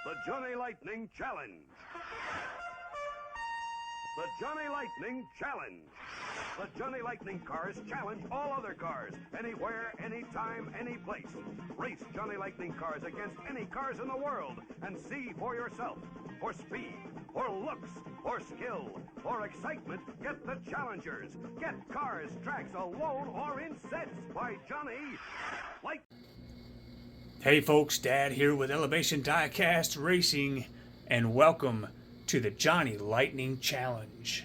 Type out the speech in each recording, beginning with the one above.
The Johnny Lightning Challenge. The Johnny Lightning Challenge. The Johnny Lightning cars challenge all other cars, anywhere, anytime, any place. Race Johnny Lightning cars against any cars in the world and see for yourself. For speed, for looks, for skill, for excitement, get the challengers. Get cars, tracks alone or in sets by Johnny Lightning. Hey folks, Dad here with Elevation Diecast Racing, and welcome to the Johnny Lightning Challenge,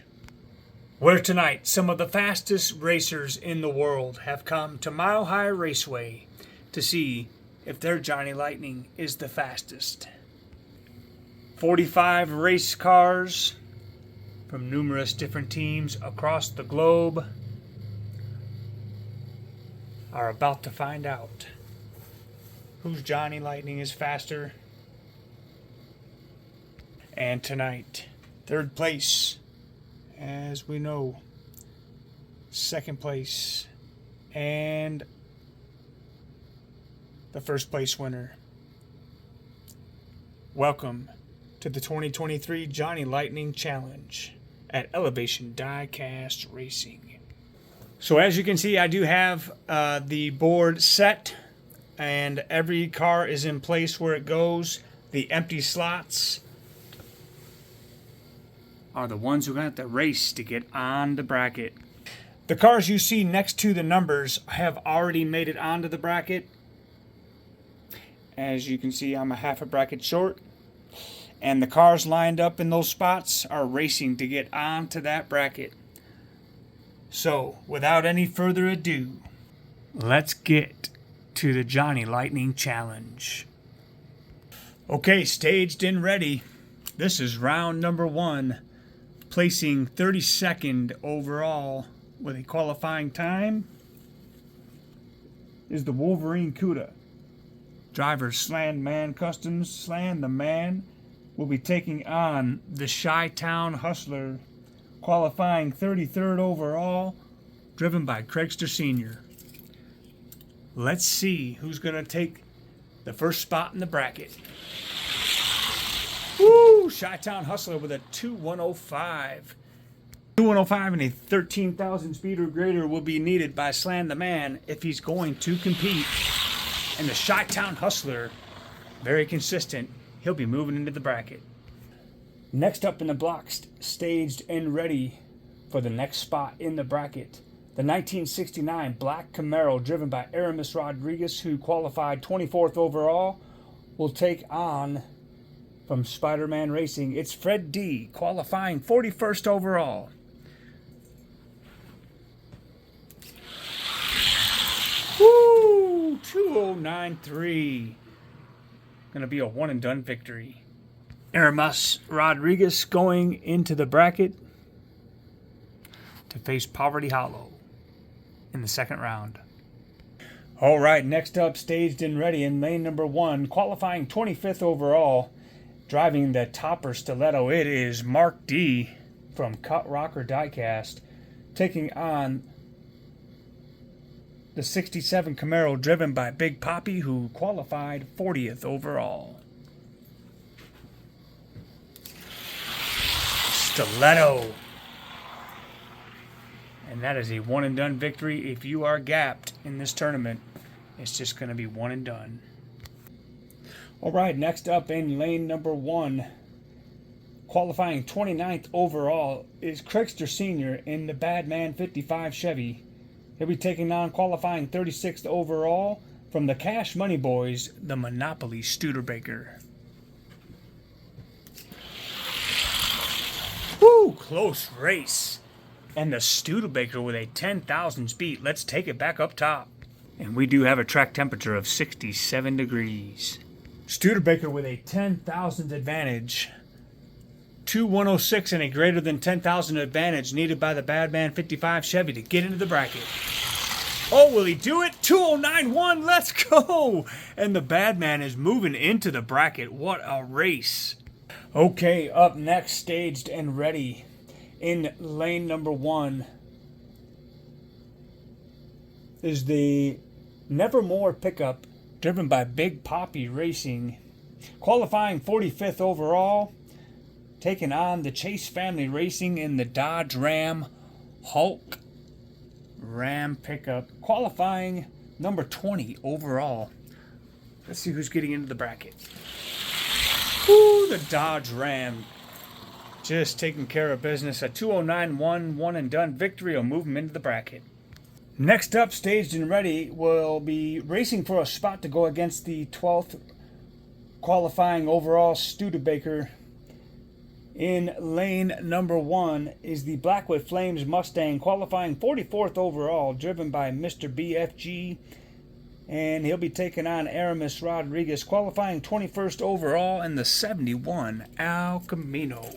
where tonight some of the fastest racers in the world have come to Mile High Raceway to see if their Johnny Lightning is the fastest. 45 race cars from numerous different teams across the globe are about to find out whose Johnny Lightning is faster. And tonight, third place, as we know, second place, and the first place winner. Welcome to the 2023 Johnny Lightning Challenge at Elevation Diecast Racing. So as you can see, I do have the board set, and every car is in place where it goes. The empty slots are the ones who are going to have to race to get on the bracket. The cars you see next to the numbers have already made it onto the bracket. As you can see, I'm a half a bracket short, and the cars lined up in those spots are racing to get onto that bracket. So, without any further ado, let's get to the Johnny Lightning Challenge. Okay, staged and ready. This is round number 1, placing 32nd overall with a qualifying time is the Wolverine Cuda. Driver Sland Man Customs, Sland the Man, will be taking on the Chi-Town Hustler, qualifying 33rd overall, driven by Craigster Sr. Let's see who's going to take the first spot in the bracket. Woo! Chi-Town Hustler with a 2105. 2105 and a 13,000 speed or greater will be needed by Slan the Man if he's going to compete. And the Chi-Town Hustler, very consistent, he'll be moving into the bracket. Next up in the blocks, staged and ready for the next spot in the bracket, the 1969 Black Camaro, driven by Aramis Rodriguez, who qualified 24th overall, will take on, from Spider-Man Racing, it's Fred D, qualifying 41st overall. Woo! 2093. Gonna be a one and done victory. Aramis Rodriguez going into the bracket to face Poverty Hollow in the second round. All right, next up, staged and ready in lane number 1, qualifying 25th overall, driving the Topper Stiletto. It is Mark D from Cut Rocker Diecast, taking on the 67 Camaro, driven by Big Poppy, who qualified 40th overall. Stiletto. And that is a one and done victory. If you are gapped in this tournament, it's just going to be one and done. All right, next up in lane number 1, qualifying 29th overall, is Craigster Sr. in the Badman 55 Chevy. He'll be taking on, qualifying 36th overall, from the Cash Money Boys, the Monopoly Studebaker. Woo, close race. And the Studebaker with a 10,000 speed. Let's take it back up top. And we do have a track temperature of 67 degrees. Studebaker with a 10,000 advantage. 2106 and a greater than 10,000 advantage needed by the Badman 55 Chevy to get into the bracket. Oh, will he do it? 2091, let's go! And the Badman is moving into the bracket. What a race. Okay, up next, staged and ready in lane number 1 is the Nevermore pickup, driven by Big Poppy Racing. qualifying 45th overall, taking on the Chase family racing in the Dodge Ram Hulk Ram pickup, qualifying number 20 overall. Let's see who's getting into the bracket. Ooh, the Dodge Ram just taking care of business. A 209-1 one and done victory will move him into the bracket. Next up, staged and ready, will be racing for a spot to go against the 12th qualifying overall Studebaker. In lane number 1 is the Blackwood Flames Mustang, qualifying 44th overall, driven by Mr. BFG. And he'll be taking on Aramis Rodriguez, qualifying 21st overall in the 71 El Camino.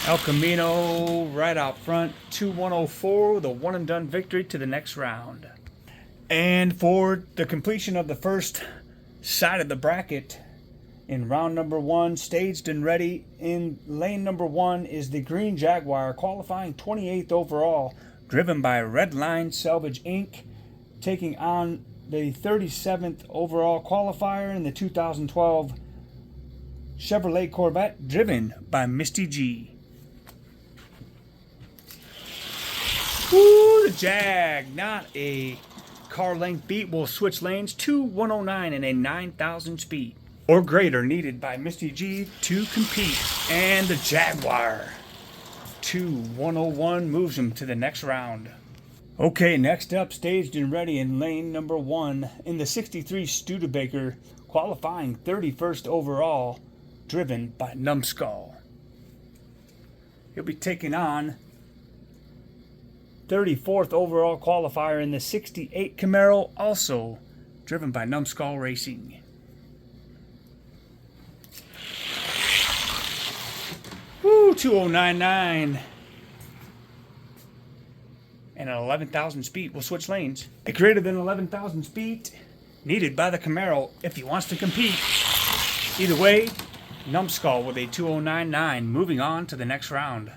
El Camino right out front, 2-104 with a one and done victory to the next round. And for the completion of the first side of the bracket, in round number 1, staged and ready, in lane number 1 is the Green Jaguar, qualifying 28th overall, driven by Redline Salvage Inc., taking on the 37th overall qualifier in the 2012 Chevrolet Corvette, driven by Misty G. Ooh, the Jag, not a car length beat, will switch lanes, 2-109 and a 9,000 speed or greater needed by Misty G to compete. And the Jaguar, 2-101, moves him to the next round. Okay, next up, staged and ready in lane number 1 in the 63 Studebaker, qualifying 31st overall, driven by Numbskull. He'll be taking on 34th overall qualifier in the 68 Camaro, also driven by Numbskull Racing. Woo, 2099 and an 11,000 speed will switch lanes. A greater than 11,000 speed needed by the Camaro if he wants to compete. Either way, Numbskull with a 2099 moving on to the next round.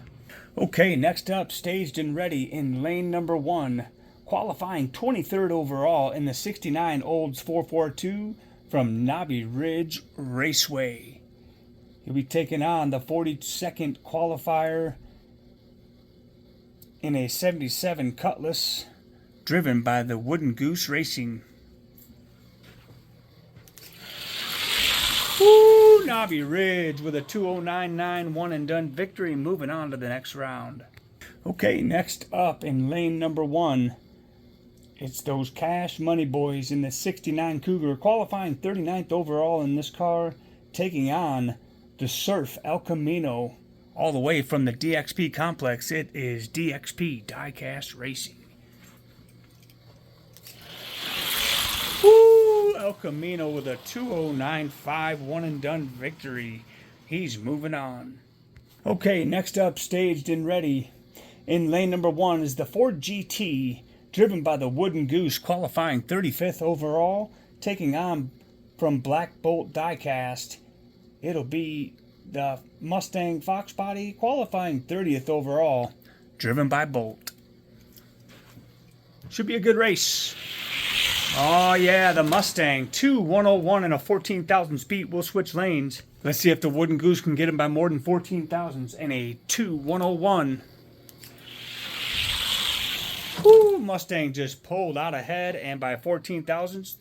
Okay, next up, staged and ready in lane number 1, qualifying 23rd overall in the 69 Olds 442 from Knobby Ridge Raceway. He'll be taking on the 42nd qualifier in a 77 Cutlass, driven by the Wooden Goose Racing. Woo, Knobby Ridge with a 2099 one and done victory, moving on to the next round. Okay, next up in lane number 1, it's those Cash Money Boys in the 69 Cougar, qualifying 39th overall in this car, taking on the Surf El Camino. All the way from the DXP complex, it is DXP Diecast Racing. Woo! El Camino with a 2095 one and done victory. He's moving on. Okay, next up, staged and ready. In lane number 1 is the Ford GT, driven by the Wooden Goose, qualifying 35th overall, taking on from Black Bolt Diecast. It'll be the Mustang Fox Body, qualifying 30th overall, driven by Bolt. Should be a good race. Oh yeah, the Mustang, 2-101 and a 14,000 speed will switch lanes. Let's see if the Wooden Goose can get him by more than 14,000 and a 2-101. Woo, Mustang just pulled out ahead, and by 14,000,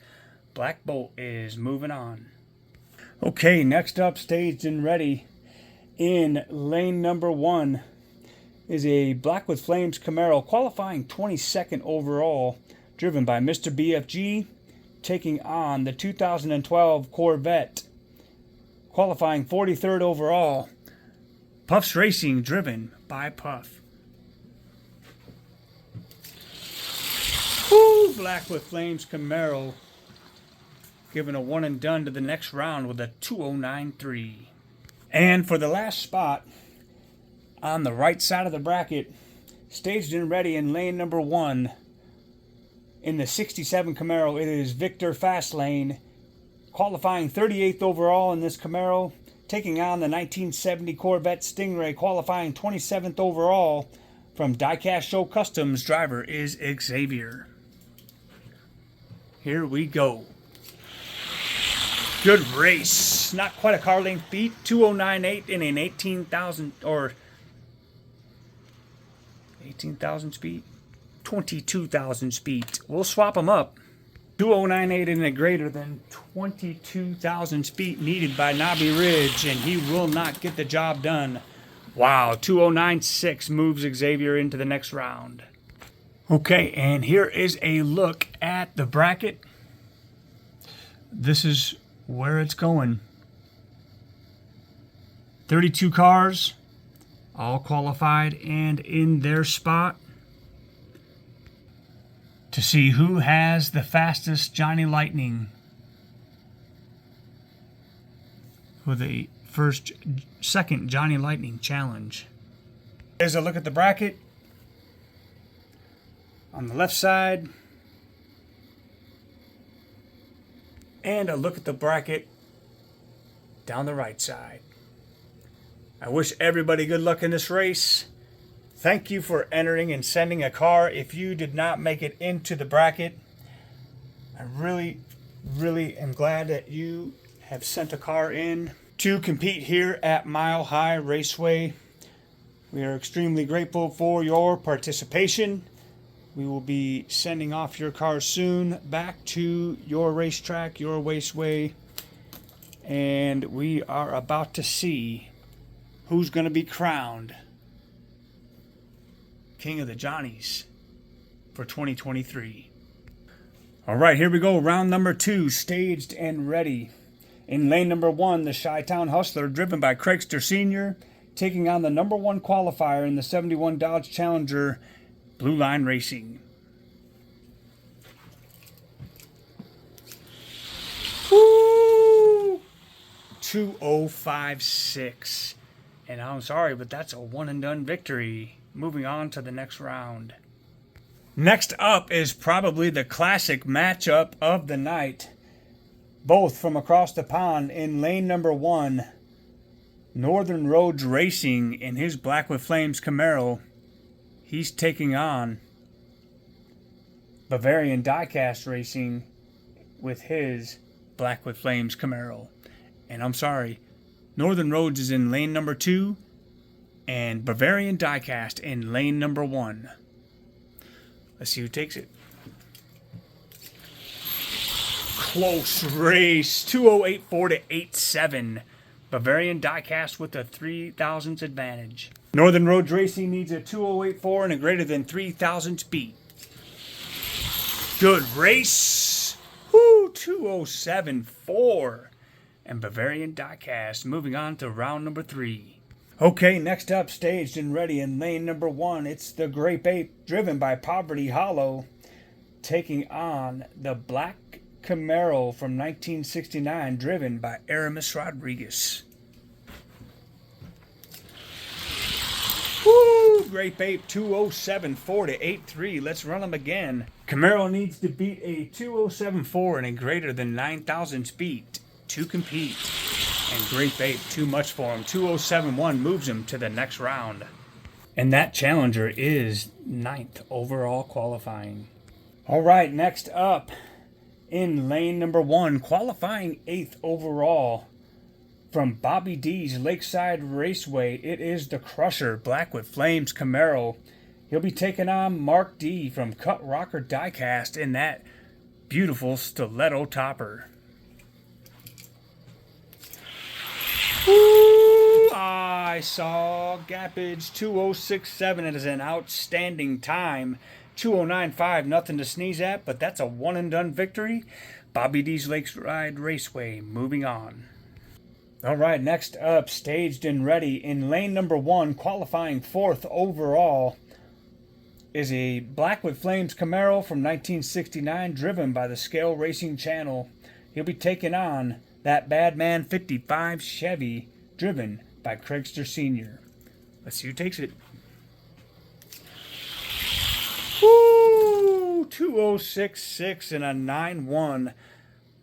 Black Bolt is moving on. Okay, next up, staged and ready in lane number 1 is a Blackwood Flames Camaro, qualifying 22nd overall, driven by Mr. BFG, taking on the 2012 Corvette, qualifying 43rd overall, Puffs Racing, driven by Puff. Woo, Blackwood Flames Camaro, giving a one and done to the next round with a 2093. And for the last spot on the right side of the bracket, staged and ready in lane number 1 in the 67 Camaro, it is Victor Fastlane, qualifying 38th overall in this Camaro, taking on the 1970 Corvette Stingray, qualifying 27th overall from Diecast Show Customs. Driver is Xavier. Here we go. Good race. Not quite a car length beat. 209.8 in an 18,000 or 18,000 speed. 22,000 speed. We'll swap them up. 209.8 in a greater than 22,000 speed needed by Knobby Ridge, and he will not get the job done. Wow, 209.6 moves Xavier into the next round. Okay, and here is a look at the bracket. This is where it's going. 32 cars, all qualified and in their spot, to see who has the fastest Johnny Lightning for the second Johnny Lightning challenge. Here's a look at the bracket. On the left side, and a look at the bracket down the right side. I wish everybody good luck in this race. Thank you for entering and sending a car. If you did not make it into the bracket, I really am glad that you have sent a car in to compete here at Mile High Raceway. We are extremely grateful for your participation. We will be sending off your car soon back to your racetrack, your raceway, and we are about to see who's going to be crowned King of the Johnnies for 2023. All right, here we go. Round number 2, staged and ready. In lane number 1, the Chi-Town Hustler, driven by Craigster Sr., taking on the number 1 qualifier in the 71 Dodge Challenger, Blue Line Racing. Woo! 2:05.6. And I'm sorry, but that's a one and done victory. Moving on to the next round. Next up is probably the classic matchup of the night. Both from across the pond in lane number 1. Northern Roads Racing in his Black with Flames Camaro. He's taking on Bavarian Diecast Racing with his Black with Flames Camaro. And I'm sorry, Northern Roads is in lane number 2 and Bavarian Diecast in lane number 1. Let's see who takes it. Close race, 2:08.4 to 8:7. Bavarian Diecast with a 3,000ths advantage. Northern Roads Racing needs a 2:08.4 and a greater than 3,000 speed. Good race. Woo, 2:07.4. And Bavarian Diecast moving on to round number 3. Okay, next up, staged and ready in lane number 1. It's the Grape Ape, driven by Poverty Hollow, taking on the Black Camaro from 1969, driven by Aramis Rodriguez. Woo! Grape Ape, 2:07.4 to 8:3. Let's run them again. Camaro needs to beat a 2:07.4 and a greater than 9,000 speed to compete. And Grape Ape, too much for him. 2:07.1 moves him to the next round. And that challenger is 9th overall qualifying. All right, next up in lane number 1, qualifying 8th overall from Bobby D's Lakeside Raceway. It is the Crusher Black with Flames Camaro. He'll be taking on Mark D from Cut Rocker Diecast in that beautiful stiletto topper. Ooh, I saw gappage 2:06.7. It is an outstanding time. 2:09.5, nothing to sneeze at, but that's a one and done victory. Bobby D's Lakeside Raceway moving on. All right, next up, staged and ready in lane number 1, qualifying 4th overall, is a Black with Flames Camaro from 1969, driven by the Scale Racing Channel. He'll be taking on that Badman 55 Chevy, driven by Craigster Sr. Let's see who takes it. Woo! 2:06.6 and a 9.1.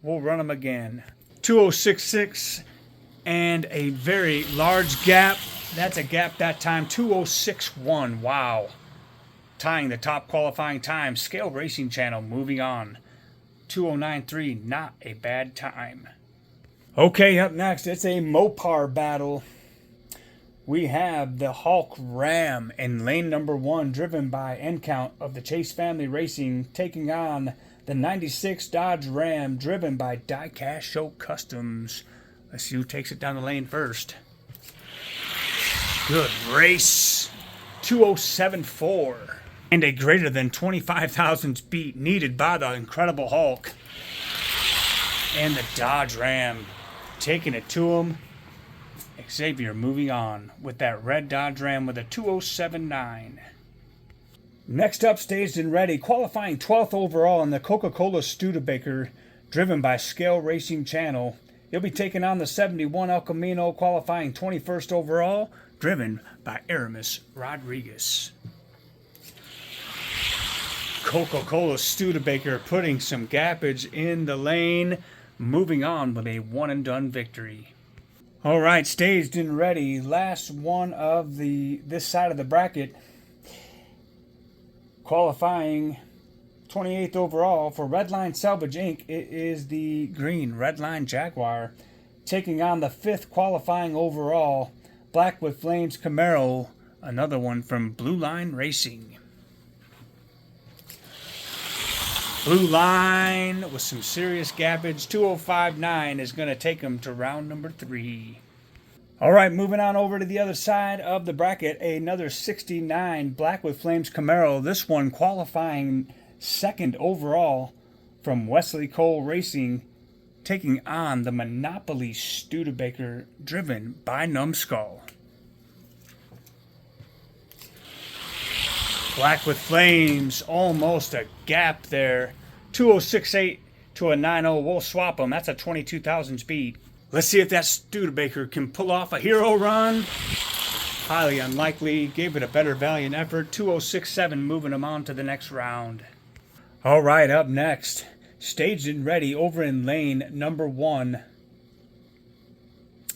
We'll run them again. 2:06.6 and a very large gap. That's a gap that time. 2:06.1. Wow. Tying the top qualifying time. Scale Racing Channel moving on. 2:09.3. Not a bad time. Okay, up next, it's a Mopar battle. We have the Hulk Ram in lane number 1, driven by End Count of the Chase Family Racing, taking on the 96 Dodge Ram, driven by Diecast Show Customs. Let's see who takes it down the lane first. Good race. 2074. And a greater than 25,000 speed needed by the Incredible Hulk. And the Dodge Ram taking it to him. Xavier moving on with that red Dodge Ram with a 2079. Next up, staged and ready, qualifying 12th overall in the Coca-Cola Studebaker, driven by Scale Racing Channel. He'll be taking on the 71 El Camino, qualifying 21st overall, driven by Aramis Rodriguez. Coca-Cola Studebaker putting some gappage in the lane, moving on with a one-and-done victory. All right, staged and ready. Last one of this side of the bracket. Qualifying 28th overall for Redline Salvage Inc. It is the green Redline Jaguar, taking on the 5th qualifying overall Black with Flames Camaro, another one from Blue Line Racing. Blue Line with some serious gappage. 2059 is going to take him to round number 3. All right, moving on over to the other side of the bracket. Another 69 Black with Flames Camaro. This one qualifying 2nd overall from Wesley Cole Racing, taking on the Monopoly Studebaker, driven by Numbskull. Black with Flames, almost a gap there. 2068 to a 90. We'll swap them. That's a 22,000 speed. Let's see if that Studebaker can pull off a hero run. Highly unlikely. Gave it a better valiant effort. 2067 moving them on to the next round. All right, up next, staged and ready over in lane number 1.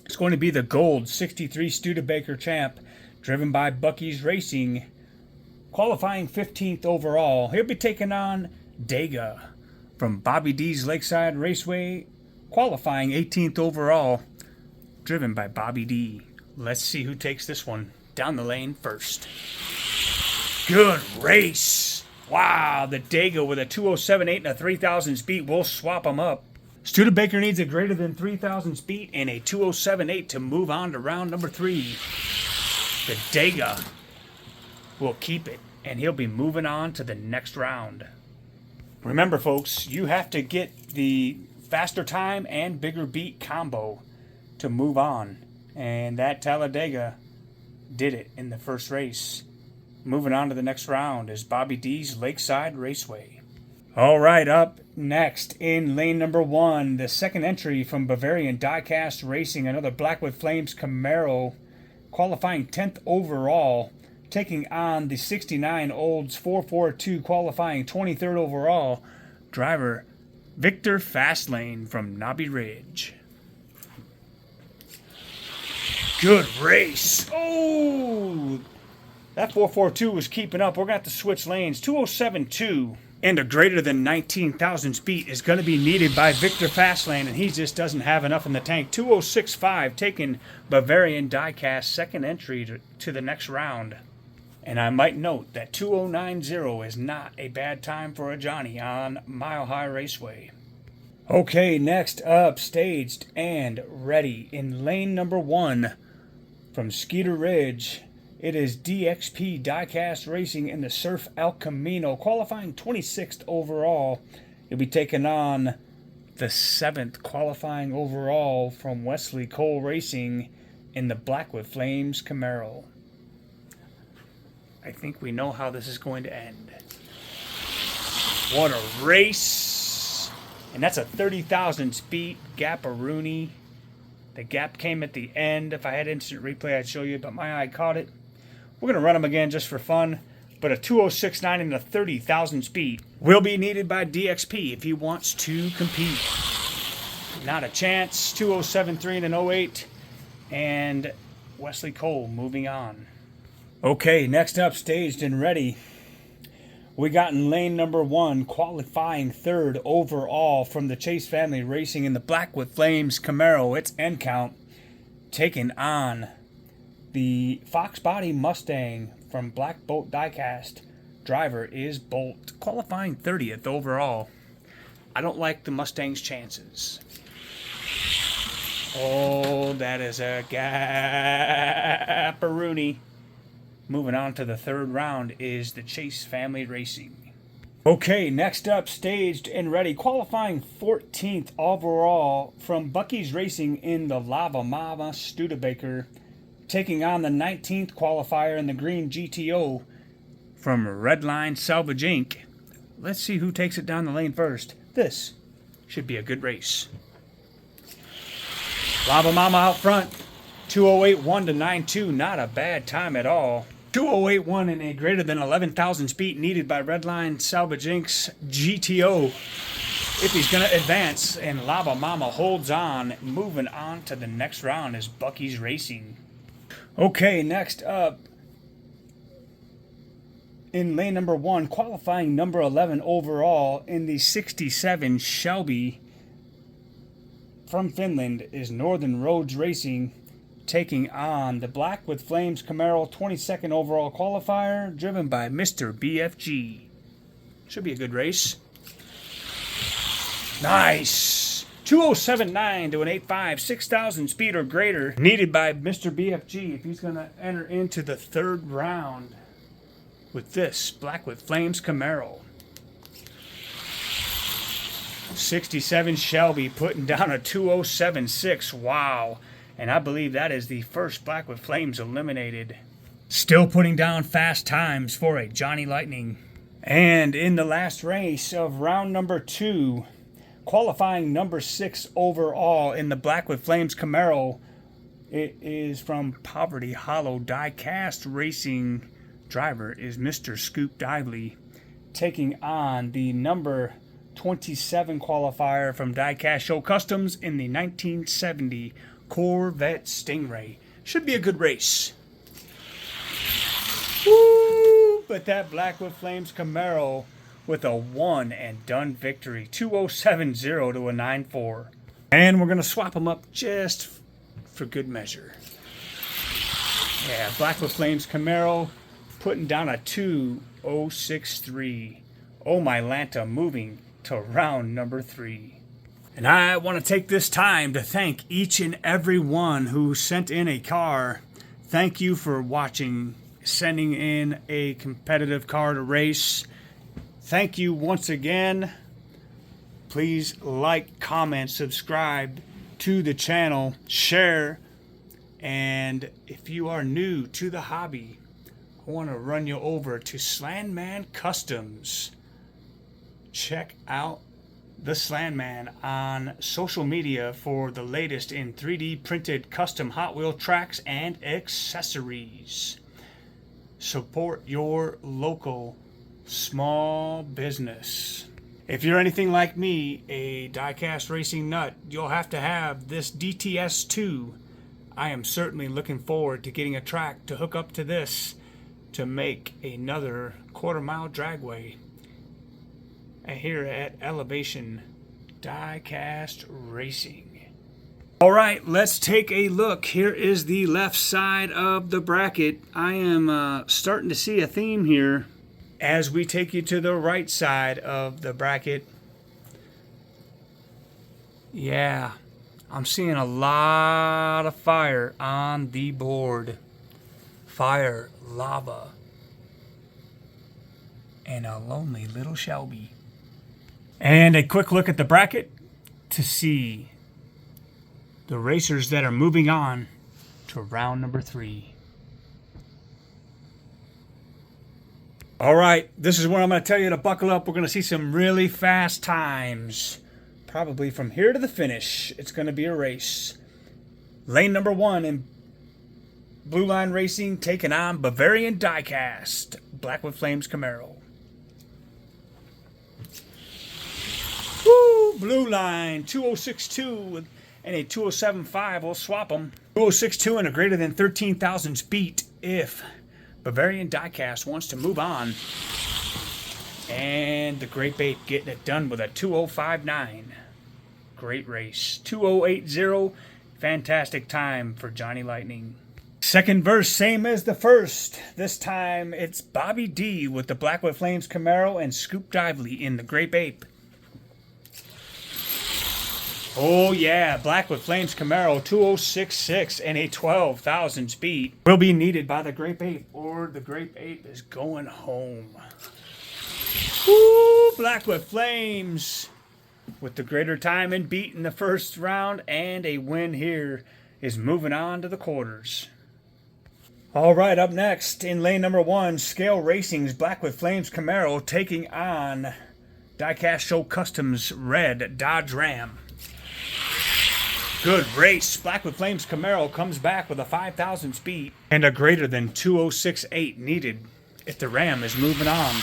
It's going to be the gold 63 Studebaker Champ, driven by Bucky's Racing, qualifying 15th overall. He'll be taking on Dega from Bobby D's Lakeside Raceway, qualifying 18th overall, driven by Bobby D. Let's see who takes this one down the lane first. Good race. Wow, the Dega with a 2078 and a 3,000 speed. We'll swap them up. Studebaker needs a greater than 3,000 speed and a 2078 to move on to round number 3. The Dega will keep it, and he'll be moving on to the next round. Remember, folks, you have to get the faster time and bigger beat combo to move on. And that Talladega did it in the first race. Moving on to the next round is Bobby D's Lakeside Raceway. All right, up next in lane number 1, the second entry from Bavarian Diecast Racing, another Black with Flames Camaro, qualifying 10th overall, taking on the 69 Olds 442, qualifying 23rd overall, driver Victor Fastlane from Knobby Ridge. Good race. Oh, that 442 was keeping up. We're going to have to switch lanes. 2072 and a greater than 19,000 speed is going to be needed by Victor Fastlane, and he just doesn't have enough in the tank. 2065 taking Bavarian Diecast second entry to the next round. And I might note that 2090 is not a bad time for a Johnny on Mile High Raceway. Okay, next up, staged and ready in lane number 1 from Skeeter Ridge. It is DXP Diecast Racing in the Surf El Camino, qualifying 26th overall. You'll be taking on the 7th qualifying overall from Wesley Cole Racing in the Black with Flames Camaro. I think we know how this is going to end. What a race! And that's a 30,000 speed Gap-a-Rooney. The gap came at the end. If I had instant replay, I'd show you, but my eye caught it. We're going to run them again just for fun. But a 2069 and a 30,000 speed will be needed by DXP if he wants to compete. Not a chance. 2073 and an 08. And Wesley Cole moving on. Okay, next up, staged and ready. We got in lane number 1, qualifying 3rd overall from the Chase family racing in the Black with Flames Camaro. It's end count, taking on the Fox Body Mustang from Black Bolt Diecast. Driver is Bolt, qualifying 30th overall. I don't like the Mustang's chances. Oh, that is a gapperoonie. Moving on to the 3rd round is the Chase family racing. Okay, next up, staged and ready, qualifying 14th overall from Bucky's Racing in the Lava Mama Studebaker, taking on the 19th qualifier in the green GTO from Redline Salvage Inc. Let's see who takes it down the lane first. This should be a good race. Lava Mama out front, 2:08.1 to 9.2, not a bad time at all. 2:08.1 in a greater than 11,000 speed needed by Redline Salvage Inc.'s GTO if he's going to advance, and Lava Mama holds on. Moving on to the next round is Bucky's Racing. Okay, next up, in lane number 1, qualifying number 11 overall in the 67 Shelby from Finland is Northern Roads Racing, taking on the Black with Flames Camaro 22nd overall qualifier, driven by Mr. BFG. Should be a good race. Nice! 2:07.9 to an 8.5, 6,000 speed or greater, needed by Mr. BFG if he's going to enter into the 3rd round with this Black with Flames Camaro. 67 Shelby putting down a 2:07.6. Wow. And I believe that is the first Black with Flames eliminated. Still putting down fast times for a Johnny Lightning. And in the last race of round number 2, qualifying number 6 overall in the Black with Flames Camaro, it is from Poverty Hollow Diecast Racing. Driver is Mr. Scoop Dively, taking on the number 27 qualifier from Diecast Show Customs in the 1970 Corvette Stingray. Should be a good race. Woo! But that Black with Flames Camaro with a one and done victory. 2:07.0 to a 9.4. And we're going to swap them up just for good measure. Yeah, Black with Flames Camaro putting down a 2:06.3. Oh my Lanta moving to round number 3. And I want to take this time to thank each and every one who sent in a car. Thank you for watching, sending in a competitive car to race. Thank you once again. Please like, comment, subscribe to the channel, share. And if you are new to the hobby, I want to run you over to Slandman Customs. Check out the Slandman on social media for the latest in 3D printed custom Hot Wheel tracks and accessories. Support your local small business. If you're anything like me, a diecast racing nut, you'll have to have this DTS2. I am certainly looking forward to getting a track to hook up to this to make another quarter-mile dragway here at Elevation Diecast Racing. All right, let's take a look. Here is the left side of the bracket. I am starting to see a theme here as we take you to the right side of the bracket. Yeah, I'm seeing a lot of fire on the board. Fire, lava, and a lonely little Shelby. And a quick look at the bracket to see the racers that are moving on to round number 3. All right, this is where I'm going to tell you to buckle up. We're going to see some really fast times. Probably from here to the finish, it's going to be a race. Lane number 1 in Blue Line Racing taking on Bavarian Diecast, Black with Flames Camaro. Woo! Blue Line, 2:06.2 and a 2:07.5. We'll swap them. 2:06.2 and a greater than 13,000 speed if Bavarian Diecast wants to move on. And the Great Ape getting it done with a 2:05.9. Great race. 2:080. Fantastic time for Johnny Lightning. Second verse, same as the first. This time it's Bobby D with the Blackwood Flames Camaro and Scoop Dively in the Grape Ape. Oh yeah, Blackwood Flames Camaro 2066 and a 12,000 speed will be needed by the Grape Ape, or the Grape Ape is going home. Woo, Blackwood Flames with the greater time and beat in the first round, and a win here is moving on to the quarters. All right, up next in lane number 1, Scale Racing's Blackwood Flames Camaro taking on Diecast Show Customs Red Dodge Ram. Good race. Blackwood Flames Camaro comes back with a 5,000 speed and a greater than 2:068 needed if the Ram is moving on.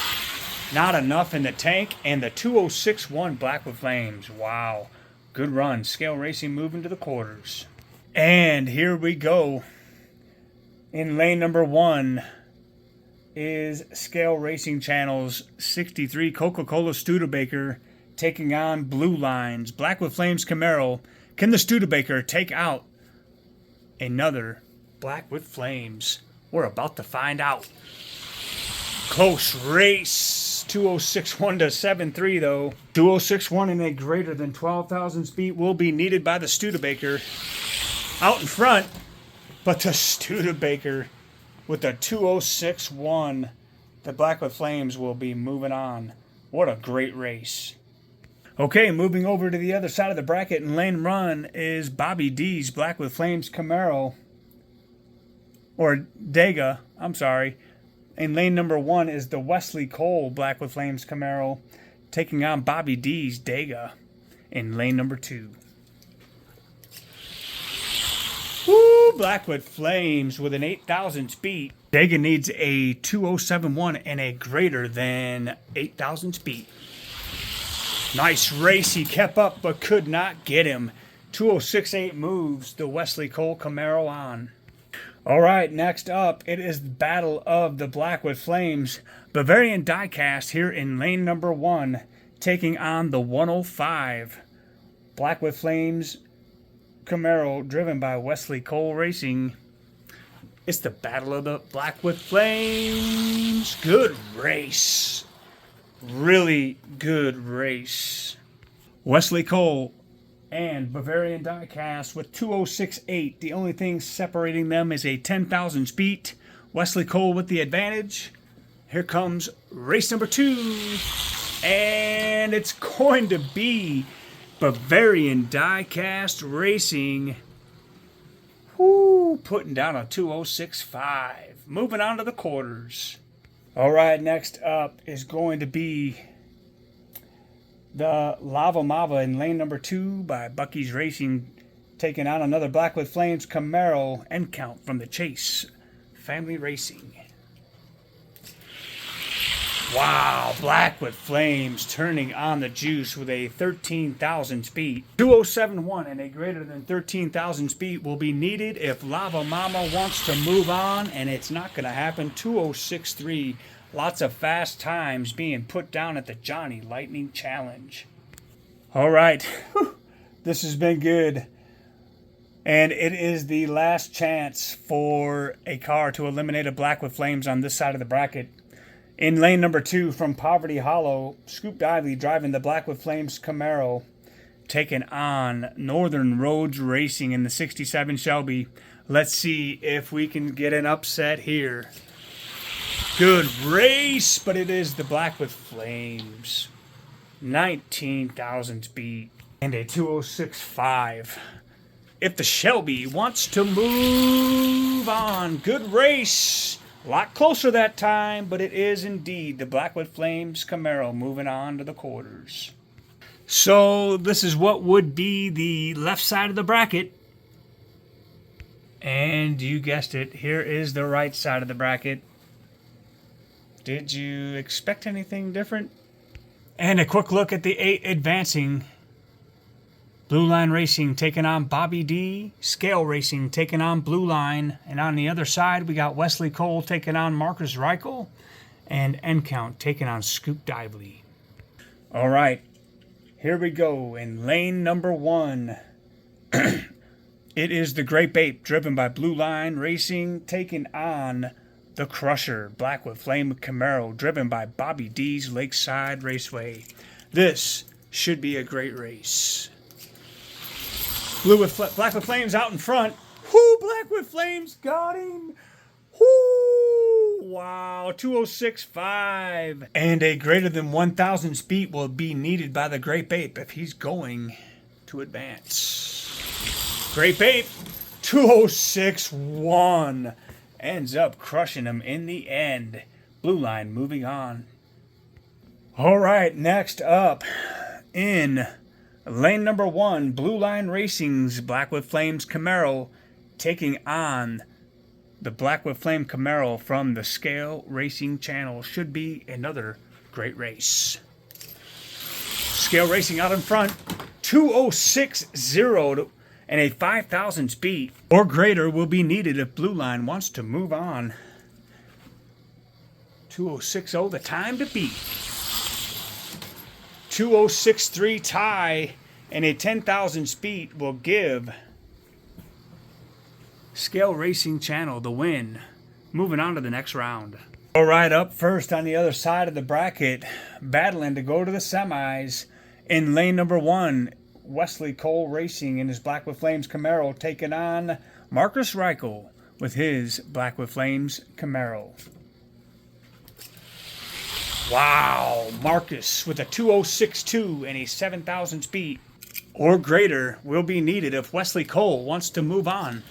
Not enough in the tank, and the 2:061 Blackwood Flames. Wow. Good run. Scale Racing moving to the quarters. And here we go. In lane number 1 is Scale Racing Channel's 63 Coca-Cola Studebaker taking on Blue Lines. Blackwood Flames Camaro. Can the Studebaker take out another Blackwood Flames? We're about to find out. Close race. 2:061 to 7.3 though. 2:061 and a greater than 12,000 speed will be needed by the Studebaker. Out in front. But the Studebaker with the 2:061, the Blackwood Flames will be moving on. What a great race. Okay, moving over to the other side of the bracket in lane run is Bobby D's Blackwood Flames Camaro. Or Dega, I'm sorry. In lane number 1 is the Wesley Cole Blackwood Flames Camaro taking on Bobby D's Dega in lane number 2. Woo! Blackwood Flames with an 8,000 speed. Dega needs a 2:071 and a greater than 8,000 speed. Nice race. He kept up but could not get him. 2:068 moves the Wesley Cole Camaro on. All right, next up, it is the battle of the Blackwood Flames. Bavarian Diecast here in lane number 1 taking on the 105 Blackwood Flames Camaro driven by Wesley Cole Racing. It's the battle of the Blackwood Flames. Good race. Really good race. Wesley Cole and Bavarian Diecast with 2:068. The only thing separating them is a 10,000 speed. Wesley Cole with the advantage. Here comes race number 2. And it's going to be Bavarian Diecast Racing. Whoo, putting down a 2:065. Moving on to the quarters. All right, next up is going to be the Lava Mava in lane number 2 by Bucky's Racing taking on another Blackwood Flames Camaro and count from the Chase Family Racing. Wow, Blackwood Flames turning on the juice with a 13,000 speed. 2:071 and a greater than 13,000 speed will be needed if Lava Mama wants to move on, and it's not going to happen. 2:063. Lots of fast times being put down at the Johnny Lightning Challenge. All right, this has been good. And it is the last chance for a car to eliminate a Blackwood Flames on this side of the bracket. In lane number 2 from Poverty Hollow, Scoop Dively driving the Blackwood Flames Camaro, taking on Northern Roads Racing in the 67 Shelby. Let's see if we can get an upset here. Good race, but it is the Blackwood Flames. 19,000 speed and a 2:065. If the Shelby wants to move on, good race. A lot closer that time, but it is indeed the Blackwood Flames Camaro moving on to the quarters. So this is what would be the left side of the bracket. And you guessed it, here is the right side of the bracket. Did you expect anything different? And a quick look at the 8 advancing. Blue Line Racing taking on Bobby D. Scale Racing taking on Blue Line. And on the other side, we got Wesley Cole taking on Marcus Reichel. and End Count taking on Scoop Dively. All right, here we go in lane number 1. It is the Grape Ape, driven by Blue Line Racing, taking on the Crusher, Black with Flame Camaro, driven by Bobby D's Lakeside Raceway. This should be a great race. Black with Flames out in front. Whoo, Black with Flames got him. Whoo, wow, 206.5. And a greater than 1,000 speed will be needed by the Grape Ape if he's going to advance. Grape Ape, 206.1. Ends up crushing him in the end. Blue Line moving on. All right, next up in lane number 1, Blue Line Racing's Black with Flames Camaro taking on the Black with Flame Camaro from the Scale Racing Channel. Should be another great race. Scale Racing out in front, 206.0 and a 5,000 speed or greater will be needed if Blue Line wants to move on. 206.0, the time to beat. 206.3 tie and a 10,000 speed will give Scale Racing Channel the win. Moving on to the next round. All right, up first on the other side of the bracket, battling to go to the semis in lane number 1. Wesley Cole Racing in his Black with Flames Camaro taking on Marcus Reichel with his Black with Flames Camaro. Wow, Marcus with a 206.2 and a 7,000 speed or greater will be needed if Wesley Cole wants to move on.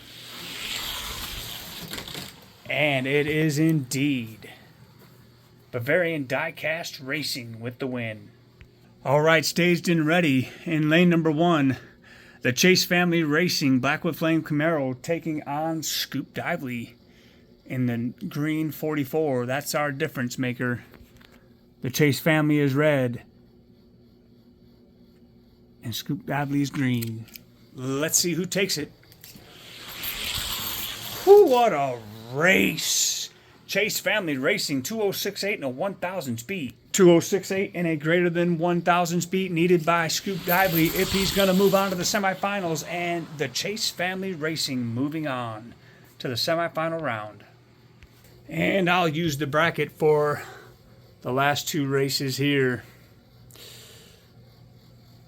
And it is indeed Bavarian Diecast Racing with the win. All right, staged and ready in lane number 1. The Chase Family Racing Black with Flame Camaro taking on Scoop Dively in the green 44. That's our difference maker. The Chase Family is red and Scoop Dively is green. Let's see who takes it. Whew, what a race. Chase Family Racing, 206.8 and a 1,000 speed. 206.8 and a greater than 1,000 speed needed by Scoop Dively if he's going to move on to the semifinals. And the Chase Family Racing moving on to the semifinal round. And I'll use the bracket for the last 2 races here.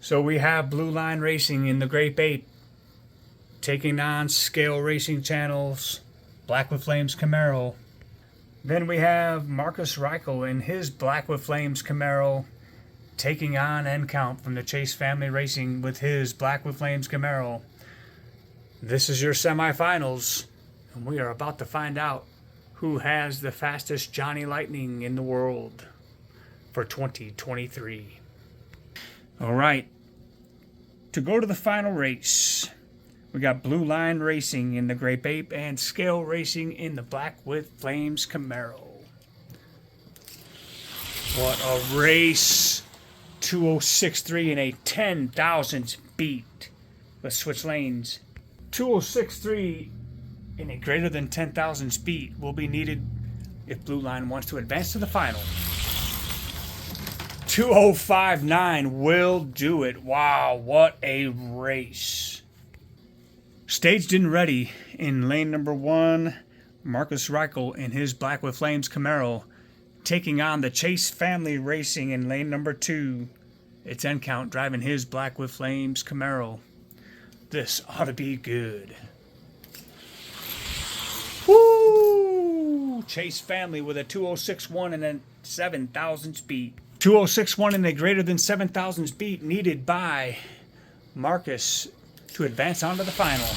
So we have Blue Line Racing in the Grape Ape taking on Scale Racing Channel's Black with Flames Camaro. Then we have Marcus Reichel in his Black with Flames Camaro taking on End Count from the Chase Family Racing with his Black with Flames Camaro. This is your semifinals, and we are about to find out who has the fastest Johnny Lightning in the world for 2023. All right, to go to the final race, we got Blue Line Racing in the Grape Ape and Scale Racing in the Black with Flames Camaro. What a race. 206.3 and a 10,000 beat. Let's switch lanes. 206.3 and a greater than 10,000 speed will be needed if Blue Line wants to advance to the final. 205.9 will do it. Wow, what a race. Staged and ready in lane number 1, Marcus Reichel in his Black with Flames Camaro taking on the Chase Family Racing in lane number 2. It's End Count driving his Black with Flames Camaro. This ought to be good. Woo! Chase Family with a 206.1 and a 7,000 speed. 206.1 and a greater than 7,000 speed needed by Marcus to advance on to the final.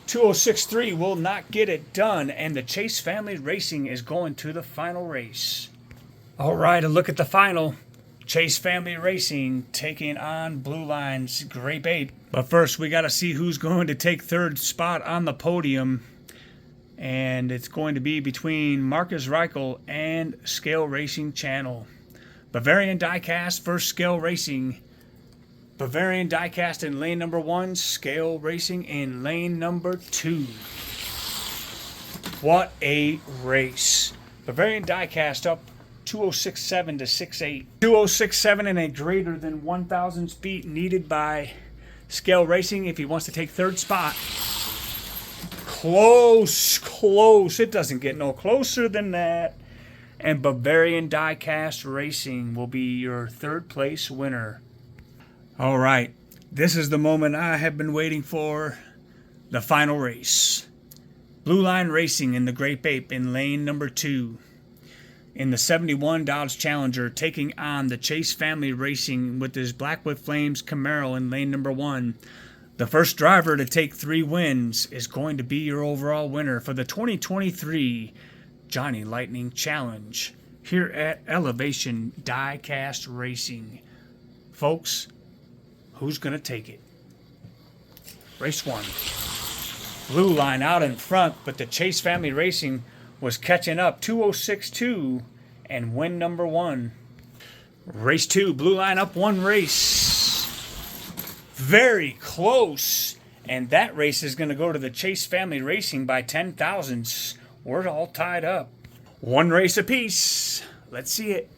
206.3 will not get it done, and the Chase Family Racing is going to the final race. All right, a look at the final. Chase Family Racing taking on Blue Line's Grape Ape. But first, we got to see who's going to take third spot on the podium. And it's going to be between Marcus Reichel and Scale Racing Channel. Bavarian Diecast versus Scale Racing. Bavarian Diecast in lane number 1, Scale Racing in lane number 2. What a race. Bavarian diecast up 2067 to 68. 2067 and a greater than 1,000 speed needed by Scale Racing if he wants to take third spot. Close, close. It doesn't get no closer than that. And Bavarian Diecast Racing will be your third place winner. All right, this is the moment I have been waiting for. The final race. Blue Line Racing in the Grape Ape in lane number 2. In the 71 Dodge Challenger, taking on the Chase Family Racing with his Blackwood Flames Camaro in lane number 1. The first driver to take 3 wins is going to be your overall winner for the 2023 Johnny Lightning Challenge here at Elevation Diecast Racing. Folks, who's going to take it? Race 1. Blue Line out in front, but the Chase Family Racing was catching up. 2062 and win number 1. Race 2. Blue Line up 1 race. Very close. And that race is going to go to the Chase Family Racing by 10 thousandths. We're all tied up. 1 race apiece. Let's see it.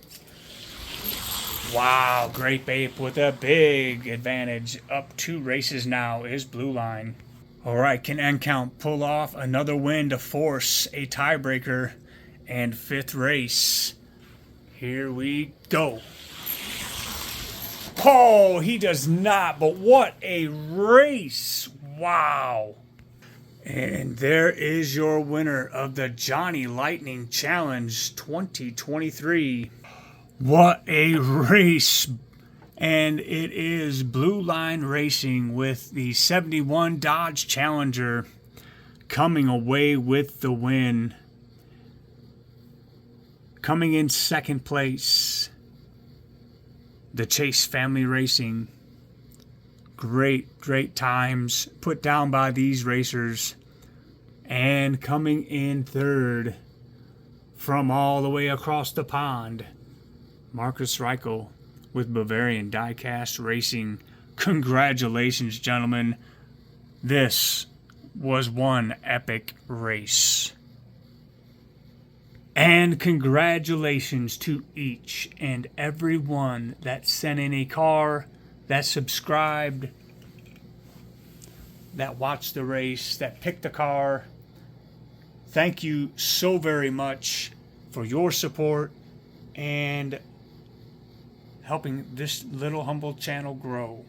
Wow, Grape Ape with a big advantage. Up 2 races now is Blue Line. All right, can Encount pull off another win to force a tiebreaker and 5th race? Here we go. Oh, he does not, but what a race. Wow. And there is your winner of the Johnny Lightning Challenge 2023. What a race. And it is Blue Line Racing with the 71 Dodge Challenger coming away with the win. Coming in second place, the Chase Family Racing. Great times put down by these racers. And coming in third from all the way across the pond, Marcus Reichel with Bavarian Diecast Racing. Congratulations, gentlemen. This was one epic race. And congratulations to each and every one that sent in a car, that subscribed, that watched the race, that picked the car. Thank you so very much for your support and helping this little humble channel grow.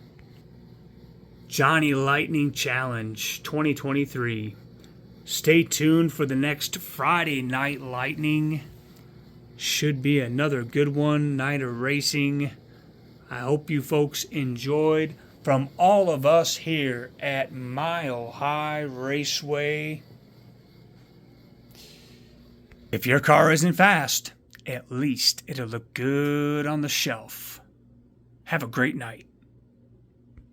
Johnny Lightning Challenge 2023. Stay tuned for the next Friday Night Lightning. Should be another good one, night of racing. I hope you folks enjoyed. From all of us here at Mile High Raceway, if your car isn't fast, at least it'll look good on the shelf. Have a great night.